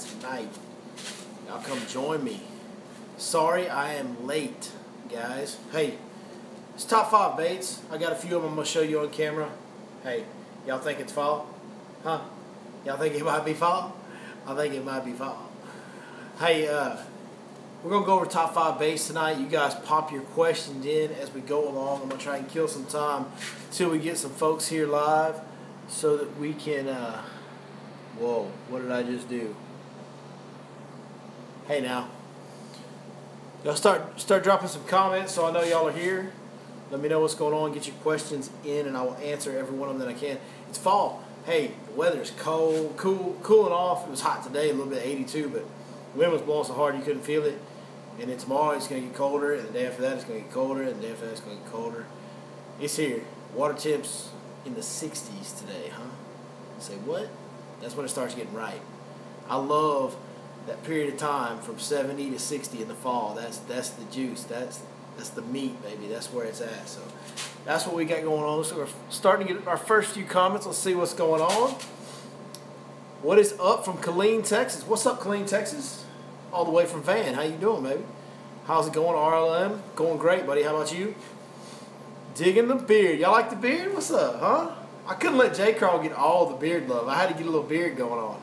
tonight. Y'all come join me. Sorry I am late, guys. Hey, it's top 5 baits. I got a few of them I'm going to show you on camera. Hey, y'all think it's fall? Huh? Y'all think it might be fall? I think it might be fall. Hey, we're going to go over top 5 baits tonight. You guys pop your questions in as we go along. I'm going to try and kill some time until we get some folks here live so that we can, whoa, what did I just do? Hey now. Y'all start dropping some comments so I know y'all are here. Let me know what's going on. Get your questions in and I will answer every one of them that I can. It's fall. Hey, the weather's cold, cooling off. It was hot today, a little bit 82, but the wind was blowing so hard you couldn't feel it. And then tomorrow it's going to get colder, and the day after that it's going to get colder, and the day after that it's going to get colder. It's here. Water temps in the 60s today, huh? Say what? That's when it starts getting right. I love that period of time from 70 to 60 in the fall. That's the juice. That's the meat, baby. That's where it's at. So that's what we got going on. So we're starting to get our first few comments. Let's see what's going on. What is up from Killeen, Texas? What's up, Killeen, Texas? All the way from Van. How you doing, baby? How's it going, RLM? Going great, buddy. How about you? Digging the beard. Y'all like the beard? What's up, huh? I couldn't let J. Carl get all the beard love. I had to get a little beard going on.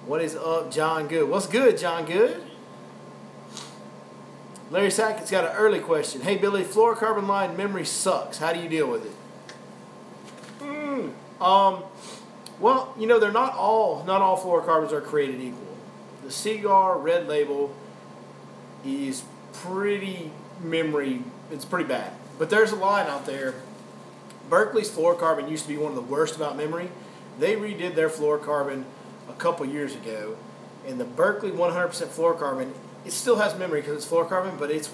What is up, John Good? What's good, John Good? Larry Sackett's got an early question. Hey, Billy, fluorocarbon line memory sucks. How do you deal with it? Well, you know, they're not all fluorocarbons are created equal. The Seaguar Red Label is pretty memory, it's pretty bad. But there's a line out there. Berkeley's fluorocarbon used to be one of the worst about memory. They redid their fluorocarbon a couple years ago, and the Berkeley 100% fluorocarbon, it still has memory because it's fluorocarbon, but it's,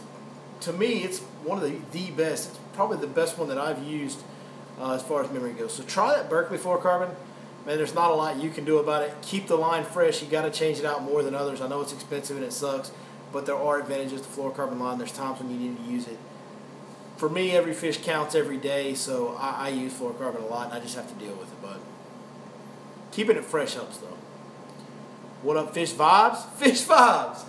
to me, it's one of the best. It's probably the best one that I've used as far as memory goes. So try that Berkeley fluorocarbon. Man, there's not a lot you can do about it. Keep the line fresh. You got to change it out more than others. I know it's expensive and it sucks, but there are advantages to fluorocarbon line. There's times when you need to use it. For me, every fish counts every day, so I use fluorocarbon a lot, and I just have to deal with it. But keeping it fresh helps, though. What up, Fish Vibes? Fish Vibes!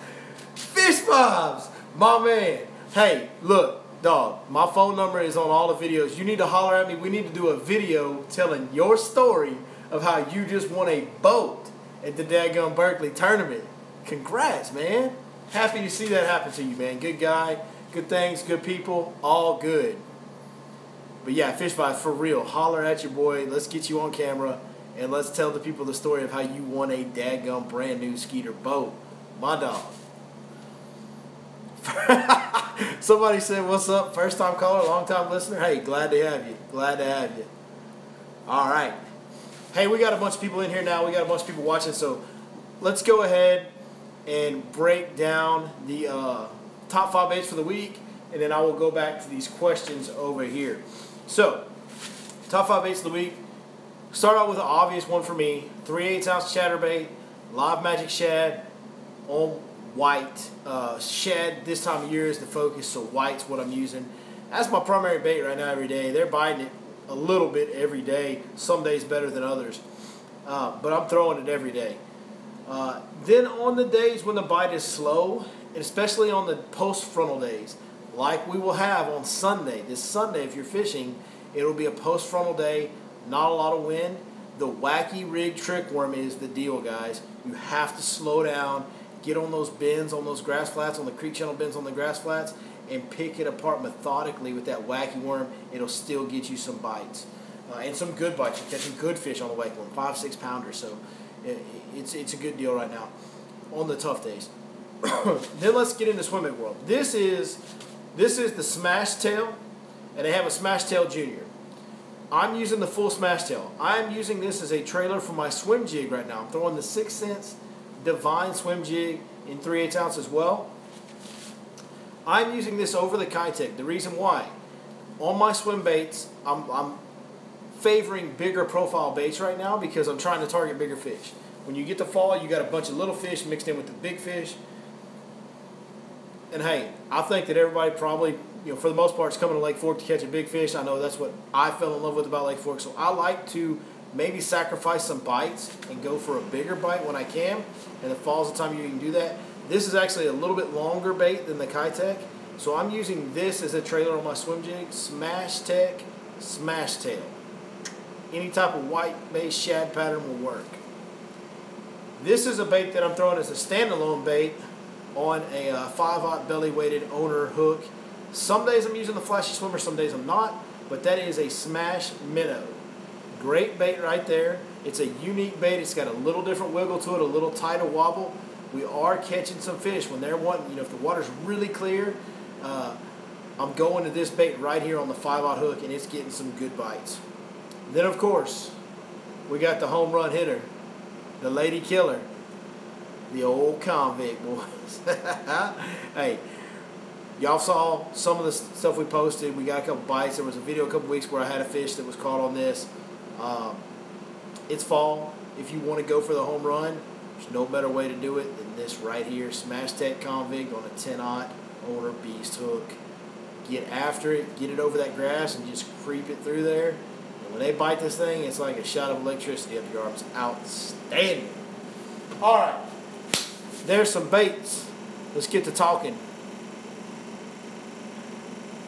Fish Vibes! My man. Hey, look, dog, my phone number is on all the videos. You need to holler at me. We need to do a video telling your story of how you just won a boat at the daggum Berkeley tournament. Congrats, man. Happy to see that happen to you, man. Good guy, good things, good people, all good. But yeah, Fish Vibes, for real. Holler at your boy. Let's get you on camera. And let's tell the people the story of how you won a daggum brand new Skeeter boat. My dog. Somebody said, what's up? First time caller, long time listener. Hey, glad to have you. Glad to have you. All right. Hey, we got a bunch of people in here now. We got a bunch of people watching. So let's go ahead and break down the top 5 baits for the week. And then I will go back to these questions over here. So, top 5 baits of the week. Start out with an obvious one for me. 3/8 ounce chatterbait, Live Magic Shad on white. Shad this time of year is the focus, so white's what I'm using. That's my primary bait right now every day. They're biting it a little bit every day. Some days better than others. But I'm throwing it every day. Then on the days when the bite is slow, and especially on the post-frontal days, like we will have on Sunday. This Sunday, if you're fishing, it will be a post-frontal day. Not a lot of wind. The Wacky Rig Trick Worm is the deal, guys. You have to slow down, get on those bends, on those grass flats, on the creek channel bends on the grass flats, and pick it apart methodically with that Wacky Worm. It'll still get you some bites. And some good bites. You're catching good fish on the Wacky Worm, 5-6 pounders. So it's a good deal right now on the tough days. Then let's get into swim bait world. This is the Smash Tail, and they have a Smash Tail Junior. I'm using the full Smash Tail. I'm using this as a trailer for my swim jig right now. I'm throwing the 6 Sense Divine swim jig in 3/8 ounce as well. I'm using this over the Kitech. The reason why, on my swim baits, I'm favoring bigger profile baits right now because I'm trying to target bigger fish. When you get to fall, you got a bunch of little fish mixed in with the big fish. And hey, I think that everybody probably, for the most part, is coming to Lake Fork to catch a big fish. I know that's what I fell in love with about Lake Fork. So I like to maybe sacrifice some bites and go for a bigger bite when I can, and the fall's the time you can do that. This is actually a little bit longer bait than the Keitech, so I'm using this as a trailer on my swim jig, Smash Tech Smash Tail. Any type of white-based shad pattern will work. This is a bait that I'm throwing as a standalone bait on a 5/0 belly-weighted owner hook. Some days I'm using the Flashy Swimmer, some days I'm not, but that is a Smash Minnow. Great bait right there. It's a unique bait. It's got a little different wiggle to it, a little tighter wobble. We are catching some fish when they're wanting, if the water's really clear, I'm going to this bait right here on the 5/0 hook, and it's getting some good bites. Then, of course, we got the home run hitter, the lady killer, the old convict, boys. Hey, y'all saw some of the stuff we posted. We got a couple bites. There was a video a couple weeks where I had a fish that was caught on this. It's fall. If you want to go for the home run, there's no better way to do it than this right here. Smash Tech Convict on a 10/0 owner beast hook. Get after it, get it over that grass, and just creep it through there. And when they bite this thing, it's like a shot of electricity up your arms. Outstanding. All right, there's some baits. Let's get to talking.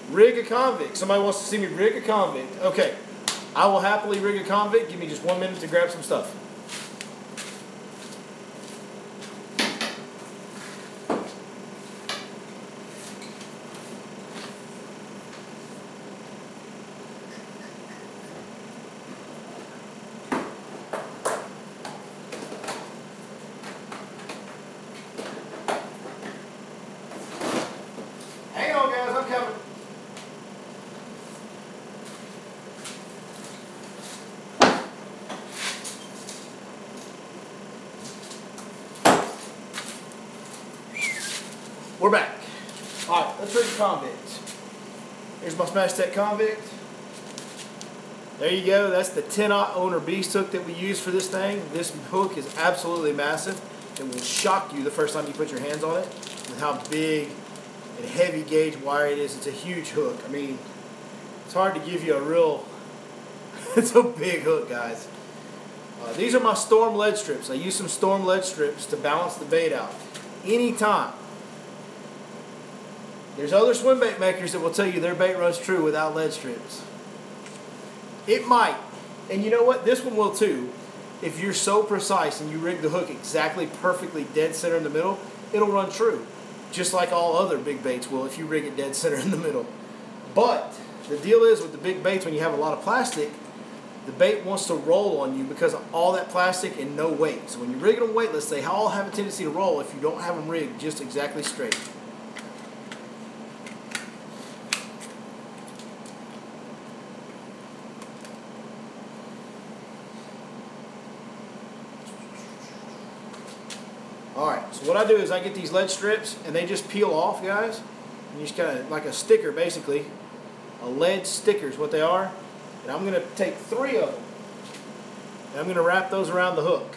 Rig a convict. Somebody wants to see me rig a convict. Okay, I will happily rig a convict. Give me just 1 minute to grab some stuff. Hang on, guys, I'm coming. We're back. All right, let's rig the convict. Here's my Smash Tech Convict. There you go. That's the 10/0 owner beast hook that we use for this thing. This hook is absolutely massive. It will shock you the first time you put your hands on it with how big and heavy gauge wire it is. It's a huge hook. I mean, it's hard to give you a real, it's a big hook, guys. These are my Storm lead strips. I use some Storm lead strips to balance the bait out. Anytime. There's other swim bait makers that will tell you their bait runs true without lead strips. It might. And you know what? This one will too. If you're so precise and you rig the hook exactly perfectly dead center in the middle, it'll run true. Just like all other big baits will if you rig it dead center in the middle. But the deal is with the big baits, when you have a lot of plastic, the bait wants to roll on you because of all that plastic and no weight. So when you rig them weightless, they all have a tendency to roll if you don't have them rigged just exactly straight. Alright, so what I do is I get these lead strips and they just peel off, guys. And you just kind of, like a sticker basically. A lead sticker is what they are. And I'm going to take 3 of them. And I'm going to wrap those around the hook.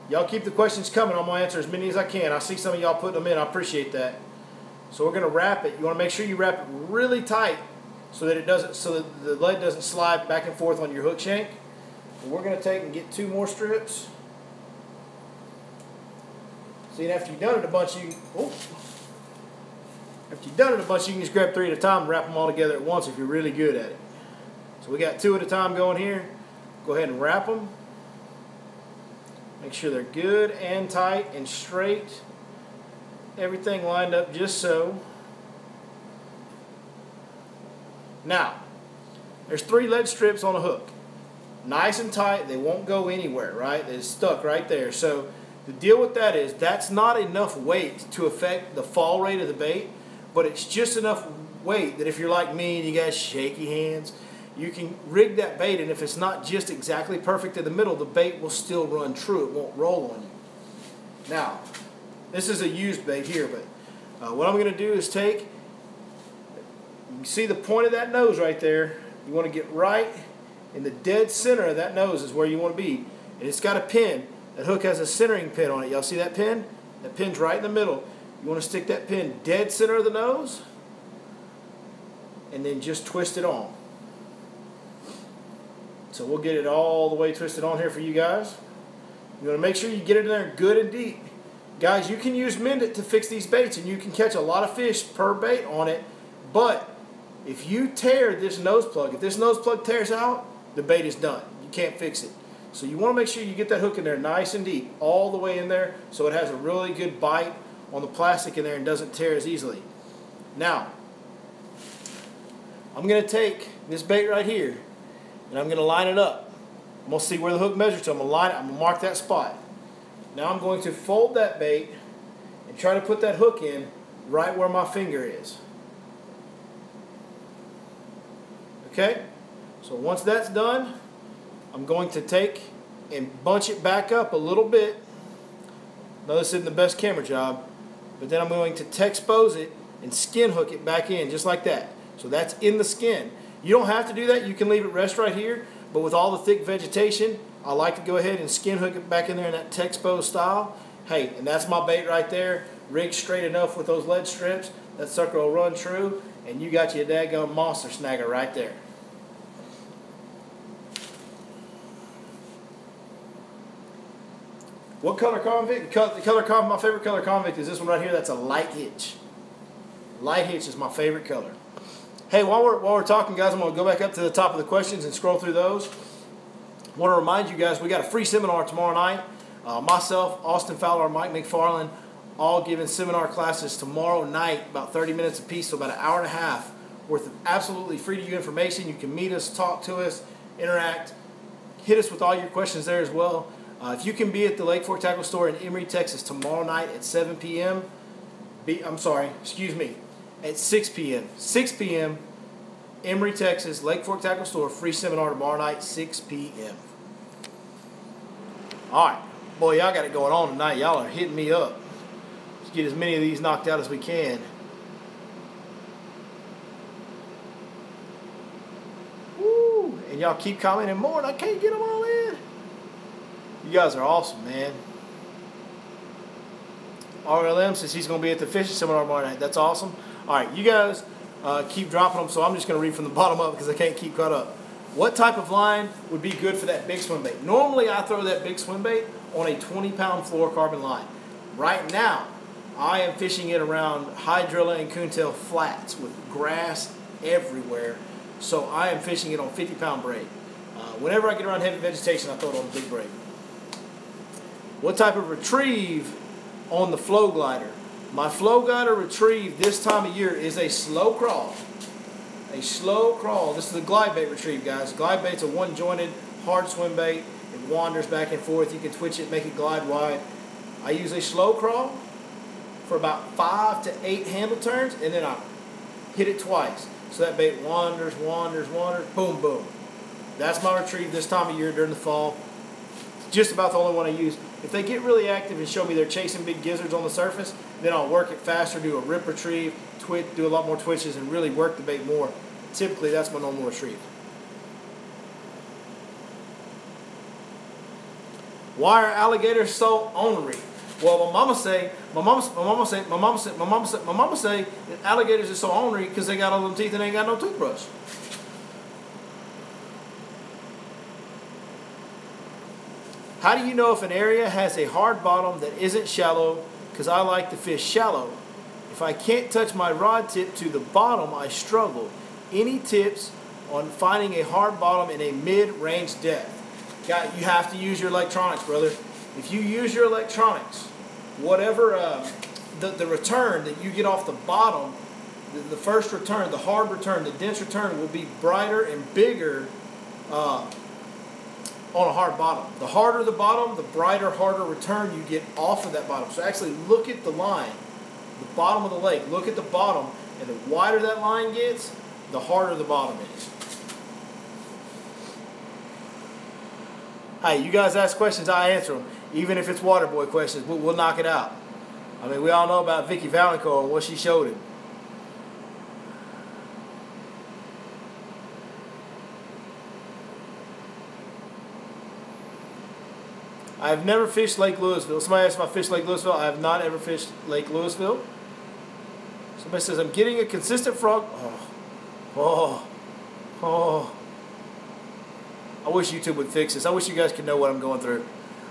Y'all keep the questions coming. I'm going to answer as many as I can. I see some of y'all putting them in. I appreciate that. So we're going to wrap it. You want to make sure you wrap it really tight so that it doesn't, so that the lead doesn't slide back and forth on your hook shank. And we're going to take and get 2 more strips. See, after you've done it a bunch, you can just grab 3 at a time and wrap them all together at once if you're really good at it. So we got 2 at a time going here. Go ahead and wrap them. Make sure they're good and tight and straight. Everything lined up just so. Now, there's 3 lead strips on a hook. Nice and tight. They won't go anywhere, right? They're stuck right there. So the deal with that is that's not enough weight to affect the fall rate of the bait, but it's just enough weight that if you're like me and you got shaky hands, you can rig that bait, and if it's not just exactly perfect in the middle, the bait will still run true. It won't roll on you. Now, this is a used bait here, but what I'm going to do is take, you can see the point of that nose right there. You want to get right in the dead center of that nose is where you want to be, and it's got a pin. That hook has a centering pin on it. Y'all see that pin? That pin's right in the middle. You want to stick that pin dead center of the nose and then just twist it on. So we'll get it all the way twisted on here for you guys. You want to make sure you get it in there good and deep. Guys, you can use Mend It to fix these baits, and you can catch a lot of fish per bait on it. But if you tear this nose plug, if this nose plug tears out, the bait is done. You can't fix it. So you want to make sure you get that hook in there nice and deep, all the way in there, so it has a really good bite on the plastic in there and doesn't tear as easily. Now, I'm going to take this bait right here, and I'm going to line it up. I'm going to see where the hook measures to. I'm going to line it. I'm going to mark that spot. Now I'm going to fold that bait and try to put that hook in right where my finger is. Okay? So once that's done, I'm going to take and bunch it back up a little bit. Now this isn't the best camera job, but then I'm going to Texpose it and skin hook it back in just like that. So that's in the skin. You don't have to do that. You can leave it rest right here, but with all the thick vegetation, I like to go ahead and skin hook it back in there in that Texpose style. Hey, and that's my bait right there. Rigged straight enough with those lead strips. That sucker will run true, and you got your daggone monster snagger right there. What color convict? The color convict, my favorite color convict is this one right here. That's a light hitch. Light hitch is my favorite color. Hey, while we're talking, guys, I'm going to go back up to the top of the questions and scroll through those. I want to remind you guys, we got a free seminar tomorrow night. Myself, Austin Fowler, and Mike McFarland, all giving seminar classes tomorrow night, about 30 minutes apiece, so about an hour and a half worth of absolutely free to you information. You can meet us, talk to us, interact, hit us with all your questions there as well. If you can be at the Lake Fork Tackle Store in Emory, Texas tomorrow night at 7 p.m., at 6 p.m. 6 p.m., Emory, Texas, Lake Fork Tackle Store, free seminar tomorrow night, 6 p.m. All right. Boy, y'all got it going on tonight. Y'all are hitting me up. Let's get as many of these knocked out as we can. Woo! And y'all keep commenting more, and I can't get them all in. You guys are awesome, man. RLM says he's going to be at the fishing seminar tomorrow night. That's awesome. All right, you guys keep dropping them, so I'm just going to read from the bottom up because I can't keep caught up. What type of line would be good for that big swim bait? Normally, I throw that big swim bait on a 20-pound fluorocarbon line. Right now, I am fishing it around hydrilla and coontail flats with grass everywhere, so I am fishing it on 50-pound braid. Whenever I get around heavy vegetation, I throw it on a big braid. What type of retrieve on the flow glider? My flow glider retrieve this time of year is a slow crawl. A slow crawl. This is a glide bait retrieve, guys. Glide bait's a one-jointed, hard swim bait. It wanders back and forth. You can twitch it, make it glide wide. I use a slow crawl for about 5 to 8 handle turns, and then I hit it twice. So that bait wanders, boom, boom. That's my retrieve this time of year during the fall. It's just about the only one I use. If they get really active and show me they're chasing big gizzards on the surface, then I'll work it faster, do a rip retrieve, do a lot more twitches, and really work the bait more. Typically, that's my normal retrieve. Why are alligators so ornery? Well, my mama say that alligators are so ornery because they got all them teeth and ain't got no toothbrush. How do you know if an area has a hard bottom that isn't shallow? Because I like to fish shallow. If I can't touch my rod tip to the bottom, I struggle. Any tips on finding a hard bottom in a mid-range depth? You have to use your electronics, brother. If you use your electronics, whatever the return that you get off the bottom, the first return, the hard return, the dense return will be brighter and bigger on a hard bottom. The harder the bottom, the brighter, harder return you get off of that bottom. So actually look at the line, the bottom of the lake. Look at the bottom, and the wider that line gets, the harder the bottom is. Hey, you guys ask questions, I answer them. Even if it's water boy questions, we'll knock it out. I mean, we all know about Vicky Valancourt and what she showed him. I have never fished Lake Louisville. Somebody asked if I fished Lake Louisville. I have not ever fished Lake Louisville. Somebody says, I'm getting a consistent frog. I I wish YouTube would fix this. I wish you guys could know what I'm going through.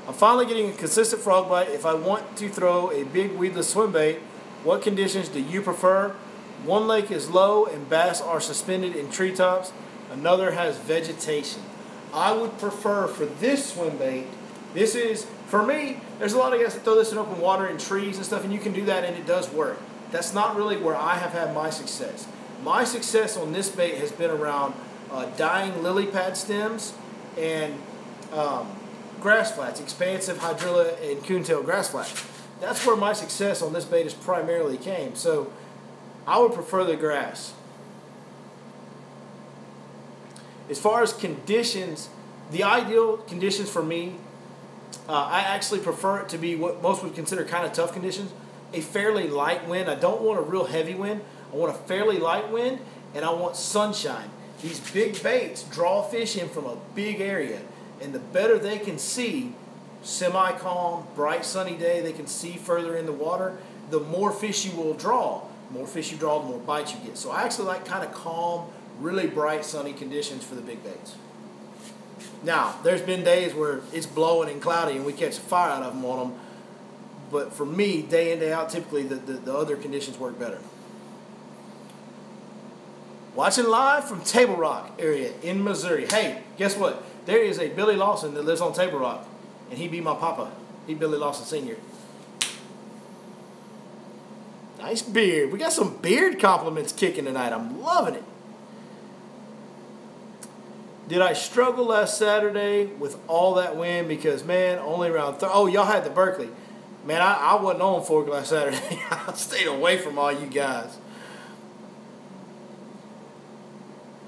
I'm finally getting a consistent frog bite. If I want to throw a big weedless swim bait, what conditions do you prefer? One lake is low and bass are suspended in treetops. Another has vegetation. I would prefer for this swim bait, this is, for me, there's a lot of guys that throw this in open water and trees and stuff, and you can do that and it does work. That's not really where I have had my success. My success on this bait has been around dying lily pad stems and grass flats, expansive hydrilla and coontail grass flats. That's where my success on this bait has primarily came. So I would prefer the grass. As far as conditions, the ideal conditions for me, I actually prefer it to be what most would consider kind of tough conditions. A fairly light wind. I don't want a real heavy wind. I want a fairly light wind, and I want sunshine. These big baits draw fish in from a big area, and the better they can see, semi-calm, bright sunny day, they can see further in the water, the more fish you will draw. The more fish you draw, the more bites you get. So I actually like kind of calm, really bright sunny conditions for the big baits. Now, there's been days where it's blowing and cloudy and we catch a fire out of them on them. But for me, day in, day out, typically the other conditions work better. Watching live from Table Rock area in Missouri. Hey, guess what? There is a Billy Lawson that lives on Table Rock. And he be my papa. He Billy Lawson Sr. Nice beard. We got some beard compliments kicking tonight. I'm loving it. Did I struggle last Saturday with all that wind? Because, man, only around... oh, y'all had the Berkeley. Man, I wasn't on Fork last Saturday. I stayed away from all you guys.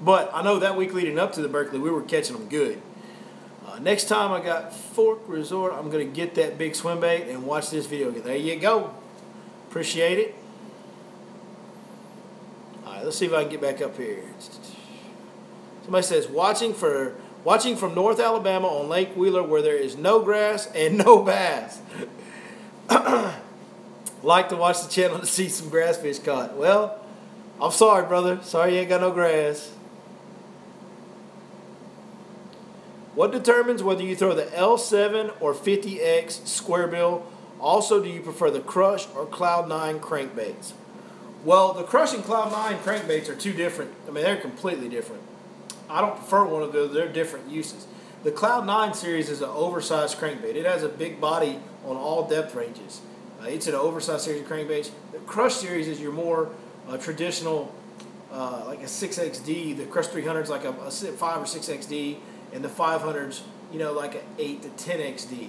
But I know that week leading up to the Berkeley, we were catching them good. Next time I got Fork Resort, I'm going to get that big swim bait and watch this video. There you go. Appreciate it. All right, let's see if I can get back up here. Somebody says, watching from North Alabama on Lake Wheeler where there is no grass and no bass. Like to watch the channel to see some grass fish caught. Well, I'm sorry, brother. Sorry you ain't got no grass. What determines whether you throw the L7 or 50X square bill? Also, do you prefer the Crush or Cloud9 crankbaits? Well, the Crush and Cloud9 crankbaits are two different. I mean, they're completely different. I don't prefer one of those. They're different uses. The Cloud9 series is an oversized crankbait. It has a big body on all depth ranges. It's an oversized series of crankbaits. The Crush series is your more traditional, like a 6XD. The Crush 300 is like a 5 or 6XD, and the 500s, you know, like an 8 to 10XD.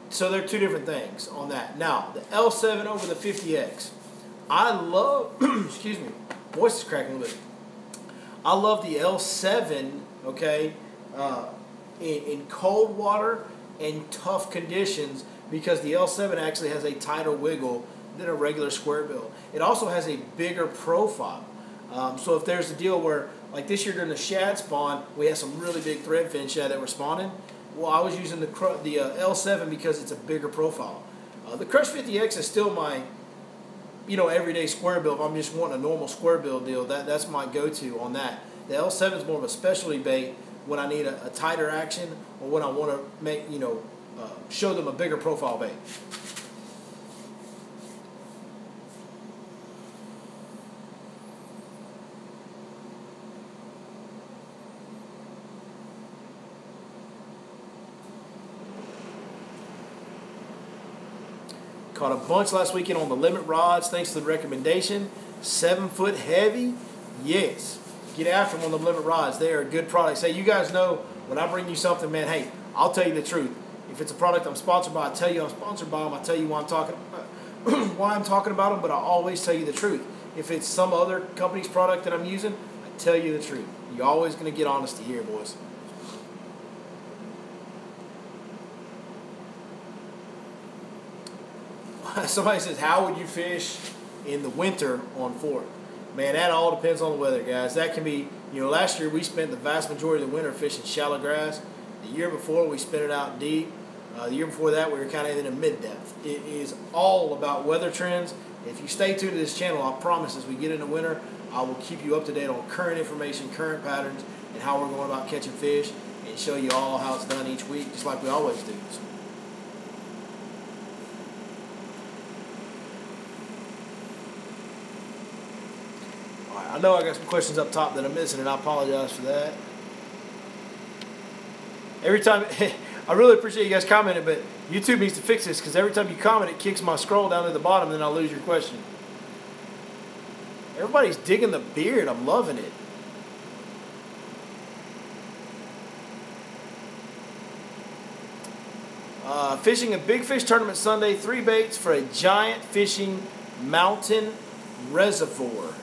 So they're two different things on that. Now, the L7 over the 50X. I love, excuse me, voice is cracking a little bit. I love the L7, okay, in cold water and tough conditions because the L7 actually has a tighter wiggle than a regular square bill. It also has a bigger profile. So if there's a deal where, like this year during the shad spawn, we had some really big threadfin shad that were spawning. Well, I was using the L7 because it's a bigger profile. The Crush 50X is still my, you know, everyday square bill. If I'm just wanting a normal square bill deal, that's my go-to on that. The L7 is more of a specialty bait when I need a tighter action or when I want to make, you know, show them a bigger profile bait. Caught a bunch last weekend on the limit rods. Thanks to the recommendation. 7 foot heavy. Yes. Get after them on the limit rods. They are good products. Hey, you guys know when I bring you something, man, hey, I'll tell you the truth. If it's a product I'm sponsored by, I tell you I'm sponsored by them. I tell you why I'm talking about them, but I always tell you the truth. If it's some other company's product that I'm using, I tell you the truth. You're always going to get honesty here, boys. Somebody says, how would you fish in the winter on Fork? Man, that all depends on the weather, guys. That can be, you know, last year we spent the vast majority of the winter fishing shallow grass. The year before we spent it out deep. The year before that we were kind of in a mid-depth. It is all about weather trends. If you stay tuned to this channel, I promise as we get into winter, I will keep you up to date on current information, current patterns, and how we're going about catching fish, and show you all how it's done each week, just like we always do. So, I know I got some questions up top that I'm missing, and I apologize for that. Every time, I really appreciate you guys commenting, but YouTube needs to fix this because every time you comment, it kicks my scroll down to the bottom, and then I'll lose your question. Everybody's digging the beard. I'm loving it. Fishing a big fish tournament Sunday, 3 baits for a giant fishing mountain reservoir.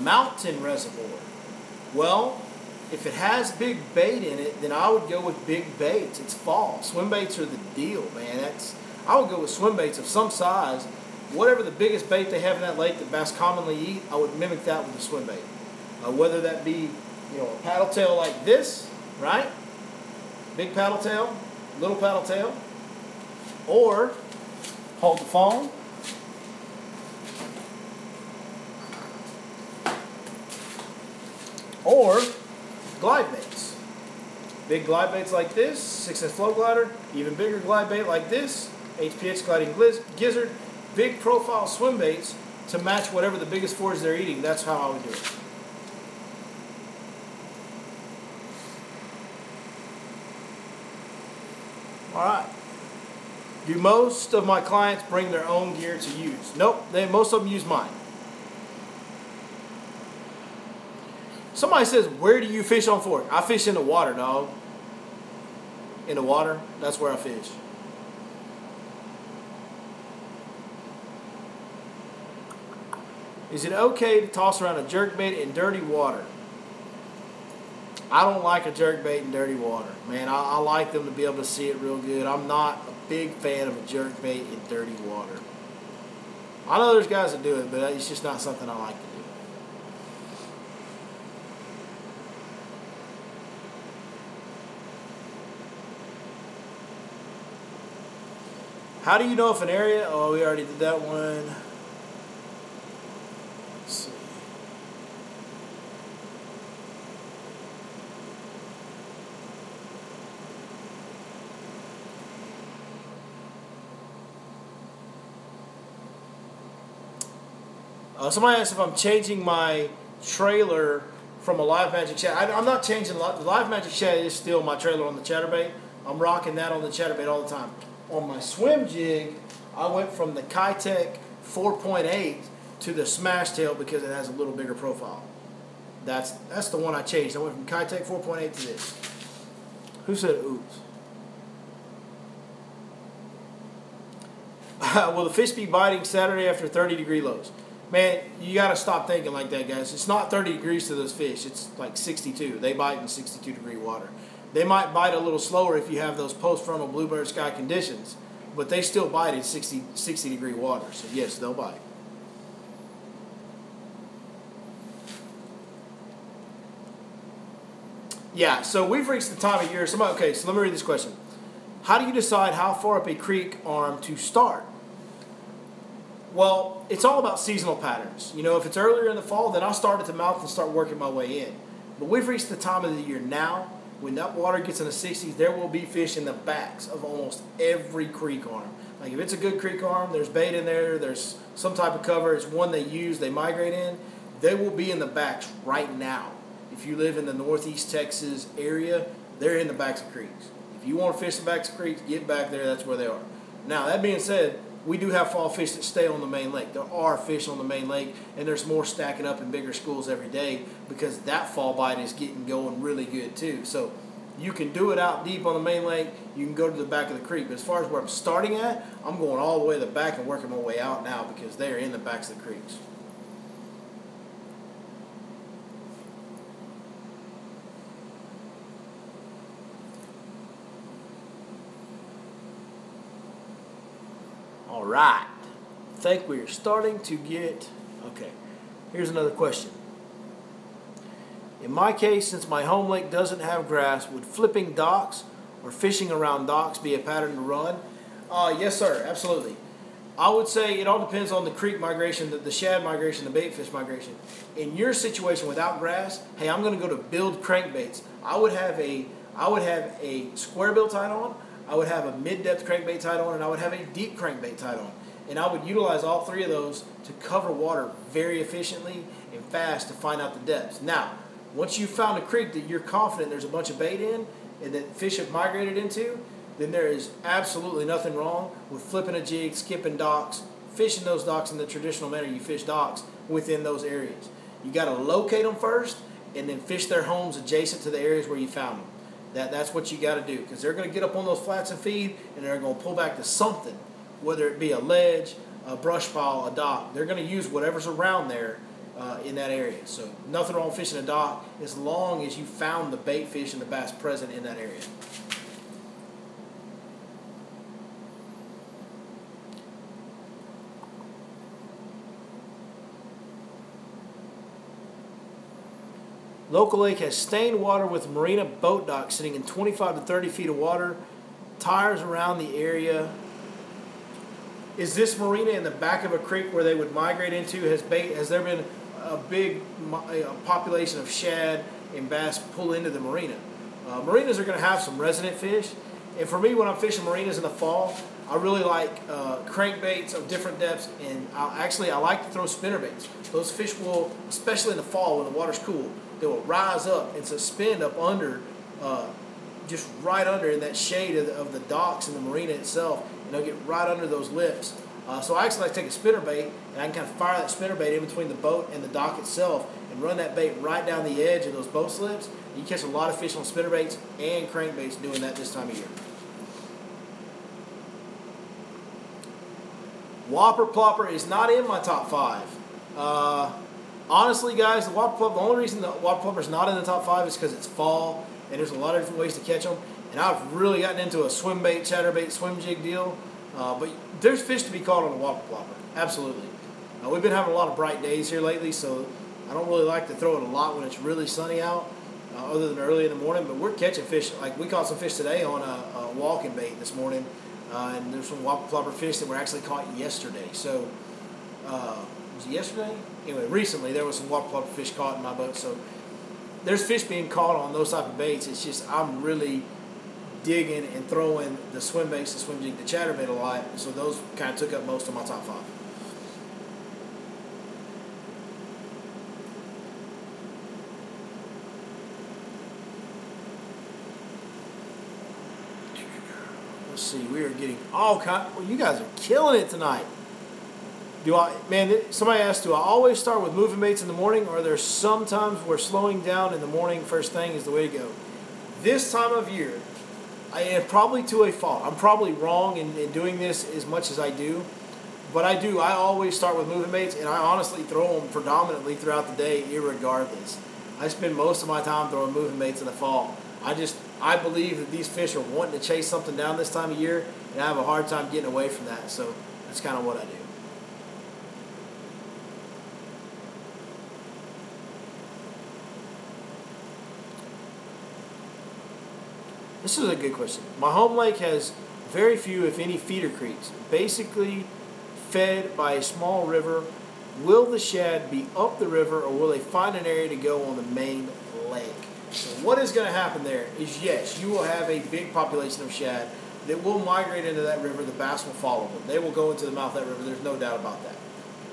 Mountain reservoir. Well, if it has big bait in it, then I would go with big baits. It's fall. Swim baits are the deal, man. I would go with swim baits of some size. Whatever the biggest bait they have in that lake that bass commonly eat, I would mimic that with a swim bait. Whether that be, a paddle tail like this, right? Big paddle tail, little paddle tail, or hold the phone. Or glide baits. Big glide baits like this, 6-inch flow glider, even bigger glide bait like this, HPX gliding gizzard, big profile swim baits to match whatever the biggest fours they're eating. That's how I would do it. Alright. Do most of my clients bring their own gear to use? Nope, most of them use mine. Somebody says, where do you fish on Fork? I fish in the water, dog. In the water, that's where I fish. Is it okay to toss around a jerkbait in dirty water? I don't like a jerkbait in dirty water. Man, I like them to be able to see it real good. I'm not a big fan of a jerkbait in dirty water. I know there's guys that do it, but it's just not something I like to do. How do you know if an area... Oh, we already did that one. Let's see. Somebody asked if I'm changing my trailer from a Live Magic Shad. I'm not changing. The Live Magic Shad is still my trailer on the chatterbait. I'm rocking that on the chatterbait all the time. On my swim jig, I went from the Kitech 4.8 to the Smash Tail because it has a little bigger profile. That's the one I changed. I went from Kitech 4.8 to this. Who said oops? Will the fish be biting Saturday after 30-degree lows? Man, you got to stop thinking like that, guys. It's not 30 degrees to those fish. It's like 62. They bite in 62-degree water. They might bite a little slower if you have those post-frontal bluebird sky conditions, but they still bite in 60-degree water. So, yes, they'll bite. Yeah, so we've reached the time of year. Okay, so let me read this question. How do you decide how far up a creek arm to start? Well, it's all about seasonal patterns. If it's earlier in the fall, then I'll start at the mouth and start working my way in. But we've reached the time of the year now. When that water gets in the 60s, there will be fish in the backs of almost every creek arm. Like if it's a good creek arm, there's bait in there, there's some type of cover, it's one they migrate in, they will be in the backs right now. If you live in the northeast Texas area, they're in the backs of creeks. If you want to fish the backs of creeks, get back there, that's where they are. Now, that being said, we do have fall fish that stay on the main lake. There are fish on the main lake, and there's more stacking up in bigger schools every day because that fall bite is getting going really good too. So you can do it out deep on the main lake. You can go to the back of the creek. But as far as where I'm starting at, I'm going all the way to the back and working my way out now because they're in the backs of the creeks. All right. I think we're starting to get... Okay. Here's another question. In my case, since my home lake doesn't have grass, would flipping docks or fishing around docks be a pattern to run? Yes, sir. Absolutely. I would say it all depends on the creek migration, the shad migration, the bait fish migration. In your situation without grass, hey, I'm going to go to build crankbaits. I would have a square bill tied on, I would have a mid-depth crankbait tied on, and I would have a deep crankbait tied on. And I would utilize all three of those to cover water very efficiently and fast to find out the depths. Now, once you've found a creek that you're confident there's a bunch of bait in and that fish have migrated into, then there is absolutely nothing wrong with flipping a jig, skipping docks, fishing those docks in the traditional manner you fish docks within those areas. You got to locate them first and then fish their homes adjacent to the areas where you found them. That's what you got to do, because they're going to get up on those flats and feed, and they're going to pull back to something, whether it be a ledge, a brush pile, a dock. They're going to use whatever's around there in that area. So nothing wrong with fishing a dock as long as you found the bait fish and the bass present in that area. Local Lake has stained water with marina boat dock sitting in 25 to 30 feet of water. Tires around the area. Is this marina in the back of a creek where they would migrate into? Has there been a big population of shad and bass pull into the marina? Marinas are going to have some resident fish. And for me, when I'm fishing marinas in the fall, I really like crankbaits of different depths, and I like to throw spinnerbaits. Those fish will, especially in the fall when the water's cool, they will rise up and suspend up under, just right under in that shade of the docks and the marina itself, and they'll get right under those lips. So I actually like to take a spinnerbait, and I can kind of fire that spinnerbait in between the boat and the dock itself and run that bait right down the edge of those boat slips. You catch a lot of fish on spinnerbaits and crankbaits doing that this time of year. Whopper Plopper is not in my top 5. Honestly, guys, the only reason the Whopper Plopper is not in the top 5 is because it's fall and there's a lot of different ways to catch them. And I've really gotten into a swim bait, chatterbait, swim jig deal. But there's fish to be caught on the Whopper Plopper. Absolutely. We've been having a lot of bright days here lately, so I don't really like to throw it a lot when it's really sunny out, other than early in the morning. But we're catching fish. Like, we caught some fish today on a walking bait this morning. And there's some Whopper Plopper fish that were actually caught yesterday. So, was it yesterday? Anyway, recently there was some Whopper Plopper fish caught in my boat. So, there's fish being caught on those type of baits. It's just I'm really digging and throwing the swim baits, the swim jig, the chatterbait a lot. So those kind of took up most of my top 5. Let's see, we are getting all kinds. Well, you guys are killing it tonight. Somebody asked, do I always start with moving baits in the morning, or are there some times where slowing down in the morning first thing is the way to go? This time of year, I am probably to a fault. I'm probably wrong in doing this as much as I do, but I do. I always start with moving baits, and I honestly throw them predominantly throughout the day, irregardless. I spend most of my time throwing moving baits in the fall. I believe that these fish are wanting to chase something down this time of year, and I have a hard time getting away from that. So that's kind of what I do. This is a good question. My home lake has very few, if any, feeder creeks, basically fed by a small river. Will the shad be up the river, or will they find an area to go on the main lake? So what is going to happen there is, yes, you will have a big population of shad that will migrate into that river. The bass will follow them. They will go into the mouth of that river. There's no doubt about that.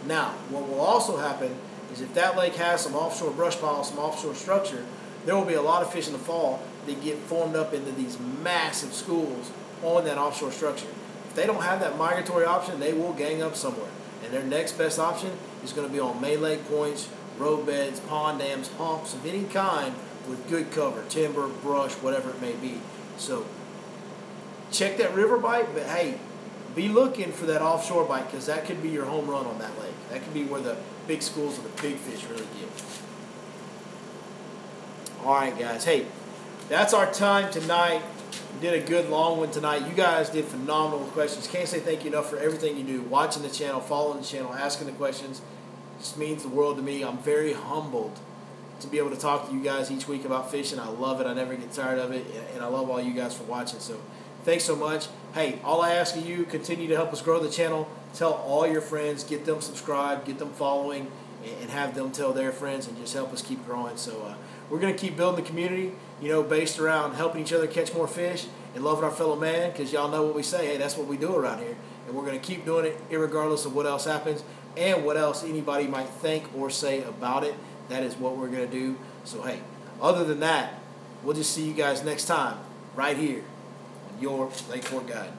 Now, what will also happen is if that lake has some offshore brush piles, some offshore structure, there will be a lot of fish in the fall that get formed up into these massive schools on that offshore structure. If they don't have that migratory option, they will gang up somewhere. And their next best option is going to be on main lake points, road beds, pond dams, humps of any kind with good cover, timber, brush, whatever it may be. So check that river bite, but hey, be looking for that offshore bite, because that could be your home run on that lake. That could be where the big schools of the big fish really get. All right, guys. Hey, that's our time tonight. We did a good long one tonight. You guys did phenomenal questions. Can't say thank you enough for everything you do. Watching the channel, following the channel, asking the questions. It just means the world to me. I'm very humbled to be able to talk to you guys each week about fishing. I love it. I never get tired of it. And I love all you guys for watching. So thanks so much. Hey, all I ask of you, continue to help us grow the channel. Tell all your friends, get them subscribed, get them following, and have them tell their friends, and just help us keep growing. So we're going to keep building the community, based around helping each other catch more fish and loving our fellow man, because y'all know what we say. Hey, that's what we do around here. And we're going to keep doing it irregardless of what else happens and what else anybody might think or say about it. That is what we're going to do. So, hey, other than that, we'll just see you guys next time right here on your Lake Fork Guide.